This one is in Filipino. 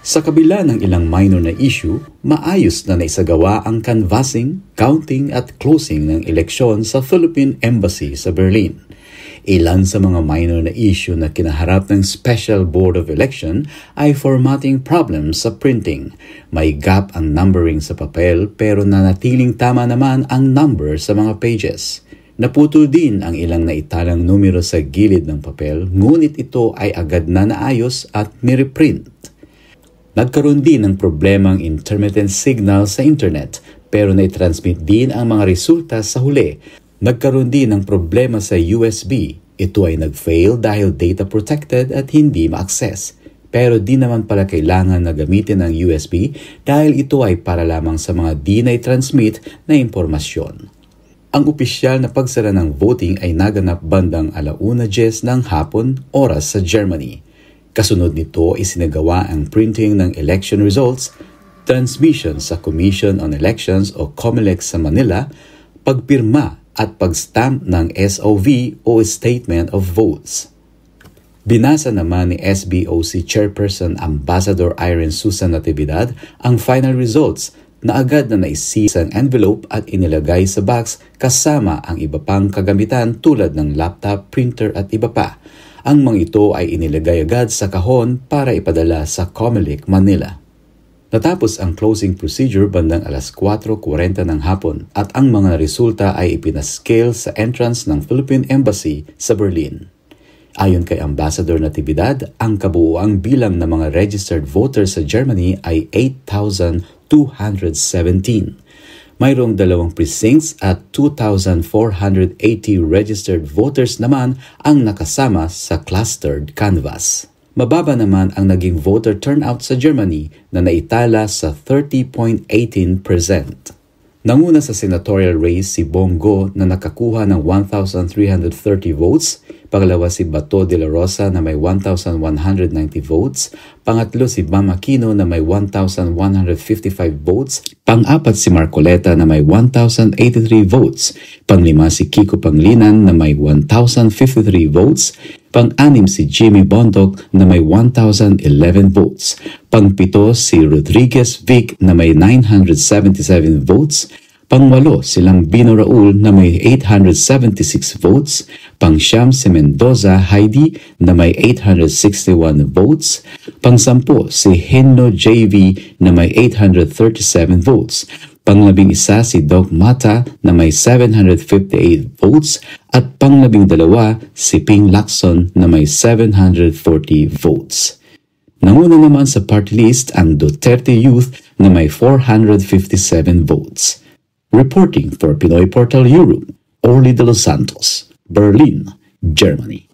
Sa kabila ng ilang minor na issue, maayos na naisagawa ang canvassing, counting at closing ng eleksyon sa Philippine Embassy sa Berlin. Ilan sa mga minor na issue na kinaharap ng Special Board of Election ay formatting problems sa printing. May gap ang numbering sa papel pero nanatiling tama naman ang number sa mga pages. Naputol din ang ilang naitalang numero sa gilid ng papel, ngunit ito ay agad na naayos at nireprint. Nagkaroon din ng problemang intermittent signal sa internet pero naitransmit din ang mga resulta sa huli. Nagkaroon din ng problema sa USB. Ito ay nag-fail dahil data protected at hindi ma-access. Pero di naman pala kailangan na gamitin ang USB dahil ito ay para lamang sa mga di na-transmit na impormasyon. Ang opisyal na pagsara ng voting ay naganap bandang 1:10 ng hapon oras sa Germany. Kasunod nito isinagawa ang printing ng election results, transmission sa Commission on Elections o COMELEC sa Manila, pagpirma at pag-stamp ng SOV o Statement of Votes. Binasa naman ni SBOC Chairperson Ambassador Irene Susan Natividad ang final results na agad na naisi sa envelope at inilagay sa box kasama ang iba pang kagamitan tulad ng laptop, printer at iba pa. Ang mga ito ay inilagay agad sa kahon para ipadala sa COMELEC, Manila. Natapos ang closing procedure bandang 4:40 ng hapon at ang mga resulta ay ipinascale sa entrance ng Philippine Embassy sa Berlin. Ayon kay Ambassador Natividad, ang kabuuang bilang ng mga registered voters sa Germany ay 8,217. Mayroong 2 precincts at 2,480 registered voters naman ang nakasama sa clustered canvass. Mababa naman ang naging voter turnout sa Germany na naitala sa 30.18%. Nanguna sa senatorial race si Bongo na nakakuha ng 1,330 votes, pangalawa si Bato de la Rosa na may 1,190 votes, pangatlo si Bam Aquino na may 1,155 votes, pang-apat si Marcoleta na may 1,083 votes, panglima si Kiko Panglinan na may 1,053 votes, pang-anim si Jimmy Bondoc na may 1,011 votes, pang-pito si Rodriguez Vic na may 977 votes, pang-walo silang Bino Raul na may 876 votes, pang-siyam si Mendoza Heidi na may 861 votes, pang-sampo si Henno JV na may 837 votes, pang-11 si Doc Mata na may 758 votes at pang-12 si Ping Lacson na may 740 votes. Nanguna naman sa party list ang Duterte Youth na may 457 votes. Reporting for Pinoy Portal Europe, Orly de los Santos, Berlin, Germany.